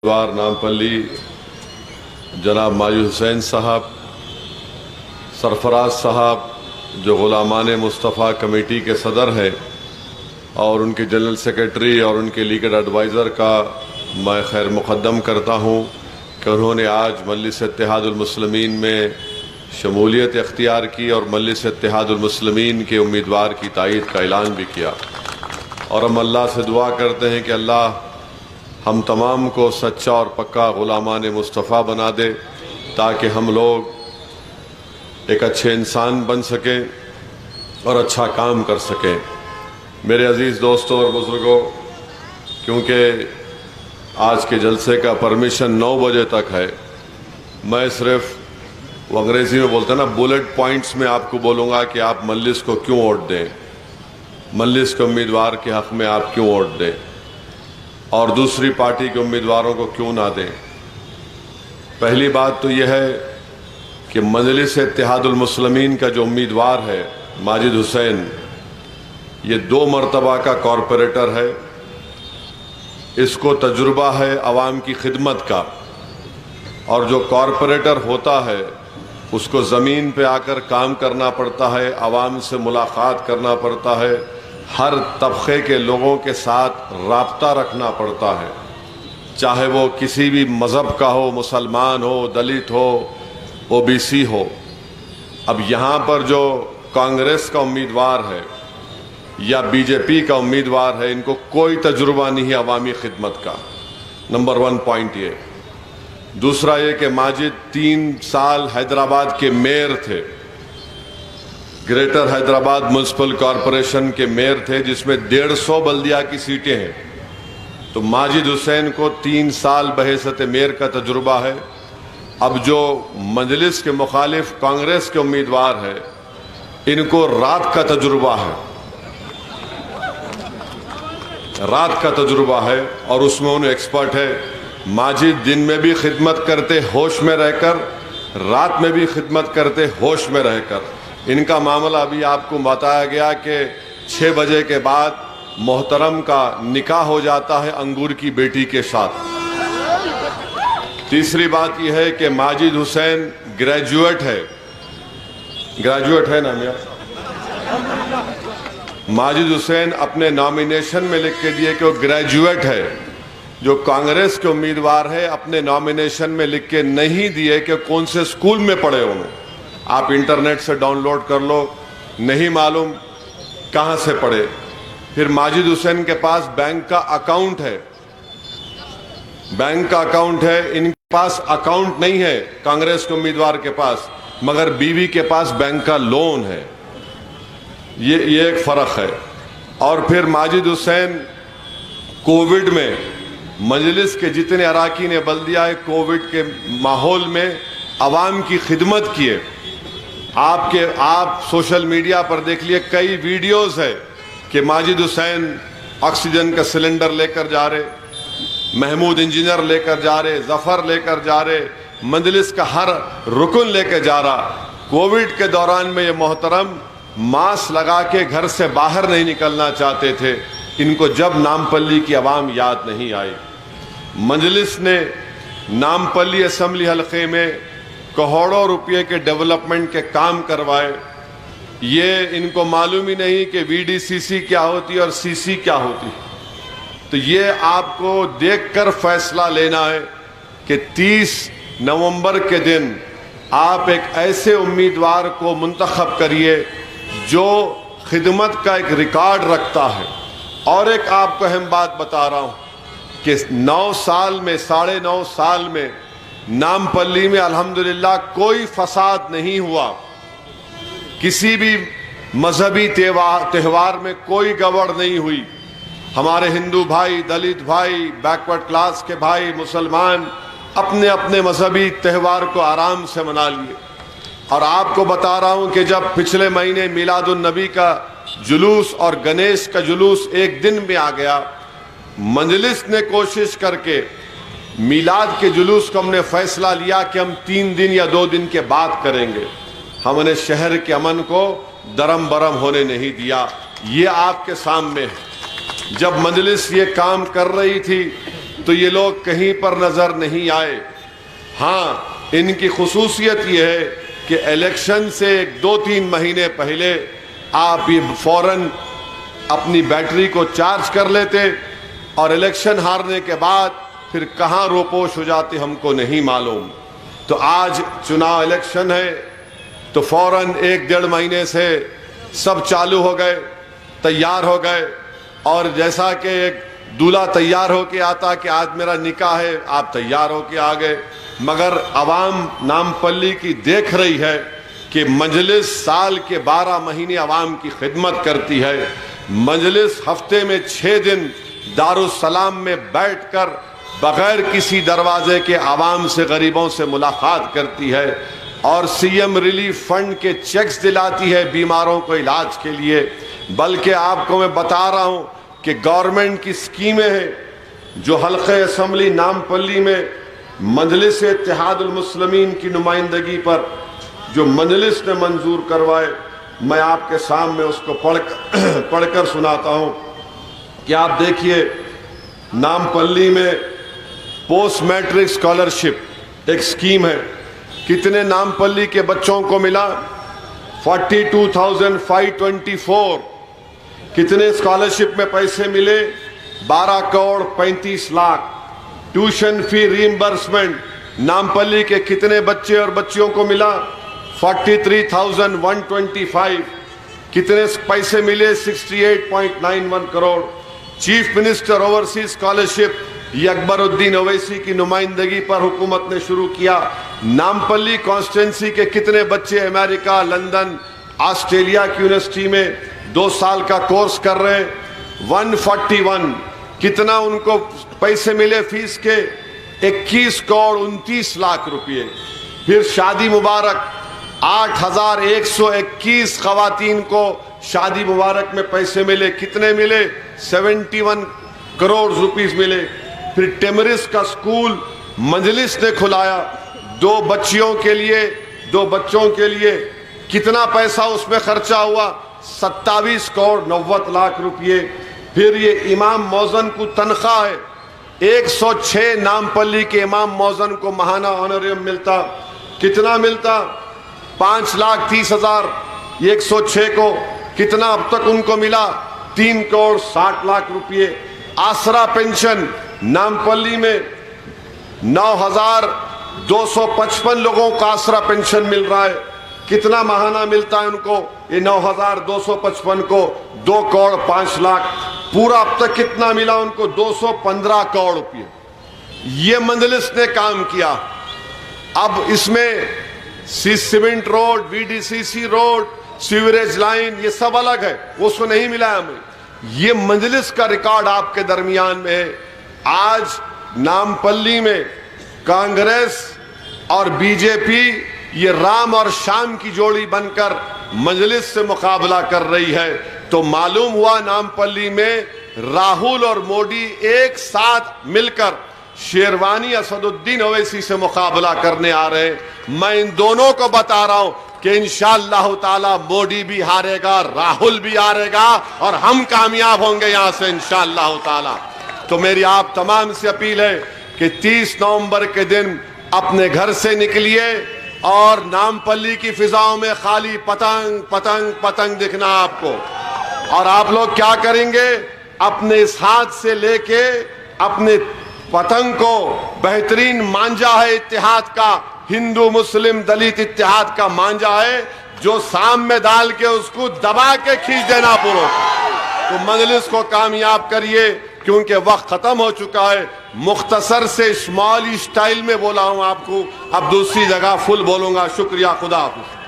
نامپلی جناب ماجد حسین صاحب، سرفراز صاحب جو غلامان مصطفیٰ کمیٹی کے صدر ہیں اور ان کے جنرل سیکرٹری اور ان کے لیگل ایڈوائزر کا میں خیر مقدم کرتا ہوں کہ انہوں نے آج مجلس اتحاد المسلمین میں شمولیت اختیار کی اور مجلس اتحاد المسلمین کے امیدوار کی تائید کا اعلان بھی کیا، اور ہم اللہ سے دعا کرتے ہیں کہ اللہ ہم تمام کو سچا اور پکا غلامان مصطفیٰ بنا دے تاکہ ہم لوگ ایک اچھے انسان بن سکیں اور اچھا کام کر سکیں۔ میرے عزیز دوستوں اور بزرگوں، کیونکہ آج کے جلسے کا پرمیشن 9 بجے تک ہے، میں صرف وہ انگریزی میں بولتے ہیں نا بلٹ پوائنٹس میں آپ کو بولوں گا کہ آپ مجلس کو کیوں ووٹ دیں، مجلس کے امیدوار کے حق میں آپ کیوں ووٹ دیں اور دوسری پارٹی کے امیدواروں کو کیوں نہ دیں۔ پہلی بات تو یہ ہے کہ مجلس اتحاد المسلمین کا جو امیدوار ہے ماجد حسین، یہ 2 مرتبہ کا کارپوریٹر ہے، اس کو تجربہ ہے عوام کی خدمت کا، اور جو کارپوریٹر ہوتا ہے اس کو زمین پہ آ کر کام کرنا پڑتا ہے، عوام سے ملاقات کرنا پڑتا ہے، ہر طبقے کے لوگوں کے ساتھ رابطہ رکھنا پڑتا ہے، چاہے وہ کسی بھی مذہب کا ہو، مسلمان ہو، دلت ہو، OBC ہو۔ اب یہاں پر جو کانگریس کا امیدوار ہے یا BJP کا امیدوار ہے، ان کو کوئی تجربہ نہیں ہے عوامی خدمت کا، نمبر 1 پوائنٹ یہ۔ دوسرا یہ کہ ماجد 3 سال حیدرآباد کے میئر تھے، گریٹر حیدرآباد میونسپل کارپوریشن کے میئر تھے، جس میں 150 بلدیہ کی سیٹیں ہیں، تو ماجد حسین کو 3 سال بحیثیت میئر کا تجربہ ہے۔ اب جو مجلس کے مخالف کانگریس کے امیدوار ہے، ان کو رات کا تجربہ ہے، رات کا تجربہ ہے اور اس میں انہیں ایکسپرٹ ہے۔ ماجد دن میں بھی خدمت کرتے ہوش میں رہ کر، رات میں بھی خدمت کرتے ہوش میں رہ کر۔ ان کا معاملہ ابھی آپ کو بتایا گیا کہ 6 بجے کے بعد محترم کا نکاح ہو جاتا ہے انگور کی بیٹی کے ساتھ۔ تیسری بات یہ ہے کہ ماجد حسین گریجویٹ ہے نا میاں؟ ماجد حسین اپنے نامینیشن میں لکھ کے دیے کہ وہ گریجویٹ ہے۔ جو کانگریس کے امیدوار ہے اپنے نامینیشن میں لکھ کے نہیں دیے کہ کون سے اسکول میں پڑھے انہوں۔ آپ انٹرنیٹ سے ڈاؤن لوڈ کر لو، نہیں معلوم کہاں سے پڑھے۔ پھر ماجد حسین کے پاس بینک کا اکاؤنٹ ہے، بینک کا اکاؤنٹ ہے، ان کے پاس اکاؤنٹ نہیں ہے کانگریس کے امیدوار کے پاس، مگر بیوی کے پاس بینک کا لون ہے۔ یہ ایک فرق ہے۔ اور پھر ماجد حسین کووڈ میں مجلس کے جتنے اراکین بلدیہ کووڈ کے ماحول میں عوام کی خدمت کیے۔ آپ سوشل میڈیا پر دیکھ لیے، کئی ویڈیوز ہے کہ ماجد حسین آکسیجن کا سلنڈر لے کر جا رہے، محمود انجینئر لے کر جا رہے، ظفر لے کر جا رہے، مجلس کا ہر رکن لے کے جا رہا۔ کووڈ کے دوران میں یہ محترم ماسک لگا کے گھر سے باہر نہیں نکلنا چاہتے تھے۔ ان کو جب نامپلی کی عوام یاد نہیں آئی۔ مجلس نے نامپلی اسمبلی حلقے میں کروڑوں روپے کے ڈیولپمنٹ کے کام کروائے۔ یہ ان کو معلوم ہی نہیں کہ VDCC کیا ہوتی اور CC کیا ہوتی۔ تو یہ آپ کو دیکھ کر فیصلہ لینا ہے کہ 30 نومبر کے دن آپ ایک ایسے امیدوار کو منتخب کریے جو خدمت کا ایک ریکارڈ رکھتا ہے۔ اور ایک آپ کو اہم بات بتا رہا ہوں کہ 9 سال میں 9.5 سال میں نامپلی میں الحمدللہ کوئی فساد نہیں ہوا، کسی بھی مذہبی تہوار میں کوئی گڑبڑ نہیں ہوئی۔ ہمارے ہندو بھائی، دلت بھائی، بیکورڈ کلاس کے بھائی، مسلمان اپنے اپنے مذہبی تہوار کو آرام سے منا لیے۔ اور آپ کو بتا رہا ہوں کہ جب پچھلے مہینے میلاد النبی کا جلوس اور گنیش کا جلوس ایک دن میں آ گیا، مجلس نے کوشش کر کے میلاد کے جلوس کو ہم نے فیصلہ لیا کہ ہم 3 دن یا 2 دن کے بعد کریں گے۔ ہم نے شہر کے امن کو درم برم ہونے نہیں دیا۔ یہ آپ کے سامنے ہے۔ جب مجلس یہ کام کر رہی تھی تو تو یہ لوگ کہیں پر نظر نہیں آئے۔ ہاں، ان کی خصوصیت یہ ہے کہ الیکشن سے 2-3 مہینے پہلے آپ یہ فوراً اپنی بیٹری کو چارج کر لیتے اور الیکشن ہارنے کے بعد پھر کہاں روپوش ہو جاتے ہم کو نہیں معلوم۔ تو آج چناؤ الیکشن ہے تو فوراً 1-1.5 مہینے سے سب چالو ہو گئے، تیار ہو گئے، اور جیسا کہ ایک دولہا تیار ہو کے آتا کہ آج میرا نکاح ہے، آپ تیار ہو کے آ گئے۔ مگر عوام نامپلی کی دیکھ رہی ہے کہ مجلس سال کے 12 مہینے عوام کی خدمت کرتی ہے، مجلس ہفتے میں 6 دن دارالسلام میں بیٹھ کر بغیر کسی دروازے کے عوام سے، غریبوں سے ملاقات کرتی ہے، اور سی ایم ریلیف فنڈ کے چیکس دلاتی ہے بیماروں کو علاج کے لیے۔ بلکہ آپ کو میں بتا رہا ہوں کہ گورنمنٹ کی سکیمیں ہیں جو حلقہ اسمبلی نامپلی میں مجلس اتحاد المسلمین کی نمائندگی پر جو مجلس نے منظور کروائے، میں آپ کے سامنے اس کو پڑھ کر سناتا ہوں کہ آپ دیکھیے، نامپلی میں پوسٹ میٹرک اسکالرشپ ایک سکیم ہے۔ کتنے نامپلی کے بچوں کو ملا؟ 42,524۔ کتنے اسکالرشپ میں پیسے ملے؟ 12 crore 35 lakh. Tuition fee reimbursement Nampally کے کتنے بچے اور بچیوں کو ملا؟ 43,125۔ کتنے پیسے ملے؟ 68.91 crore. Chief minister overseas scholarship یہ اکبر الدین اویسی کی نمائندگی پر حکومت نے شروع کیا۔ نامپلی کانسٹیٹنسی کے کتنے بچے امریکہ، لندن، آسٹریلیا کی یونیورسٹی میں 2 سال کا کورس کر رہے ہیں؟ 141۔ کتنا ان کو پیسے ملے فیس کے؟ 21 کروڑ 29 لاکھ روپئے۔ پھر شادی مبارک 8,121 خواتین کو شادی مبارک میں پیسے ملے۔ کتنے ملے؟ 71 کروڑ روپیز ملے۔ پھر ٹیمرس کا سکول مجلس نے کھلایا 2 بچیوں کے لیے، 2 بچوں کے لیے۔ کتنا پیسہ اس میں خرچہ ہوا؟ 27 کروڑ 90 لاکھ روپئے۔ پھر یہ امام موذن کو تنخواہ ہے، 106 نامپلی کے امام موذن کو ماہانہ آنریم ملتا۔ کتنا ملتا؟ 5,30,000 106 کو۔ کتنا اب تک ان کو ملا؟ 3 کروڑ 60 لاکھ روپئے۔ آسرا پینشن نامپلی میں 9,255 لوگوں کو آسرا پینشن مل رہا ہے۔ کتنا ماہانہ ملتا ہے ان کو؟ یہ 9,255 کو 2 کروڑ 5 لاکھ۔ پورا اب تک کتنا ملا ان کو؟ 215 کروڑ روپئے۔ یہ مجلس نے کام کیا۔ اب اس میں سیمنٹ روڈ، وی D C C road, sewerage line, یہ سب الگ ہے، اس کو نہیں ملا ہمیں۔ یہ مجلس کا ریکارڈ آپ کے درمیان میں ہے۔ آج نامپلی میں کانگریس اور بی جے پی یہ رام اور شام کی جوڑی بن کر مجلس سے مقابلہ کر رہی ہے، تو معلوم ہوا نامپلی میں راہل اور مودی ایک ساتھ مل کر شیروانی اسد الدین اویسی سے مقابلہ کرنے آ رہے ہیں۔ میں ان دونوں کو بتا رہا ہوں کہ انشاءاللہ تعالی مودی بھی ہارے گا، راہل بھی ہارے گا، اور ہم کامیاب ہوں گے یہاں سے انشاءاللہ تعالی۔ تو میری آپ تمام سے اپیل ہے کہ 30 نومبر کے دن اپنے گھر سے نکلیے، اور نامپلی کی فضاؤں میں خالی پتنگ پتنگ پتنگ دکھنا آپ کو۔ اور آپ لوگ کیا کریں گے؟ اپنے اس ہاتھ سے لے کے اپنے پتنگ کو، بہترین مانجا ہے اتحاد کا، ہندو مسلم دلت اتحاد کا مانجا ہے، جو سام میں ڈال کے اس کو دبا کے کھینچ دینا پورا۔ تو مجلس کو کامیاب کریے، کیونکہ وقت ختم ہو چکا ہے۔ مختصر سے اسمالی سٹائل میں بولا ہوں آپ کو، اب دوسری جگہ فل بولوں گا۔ شکریہ، خدا حافظ۔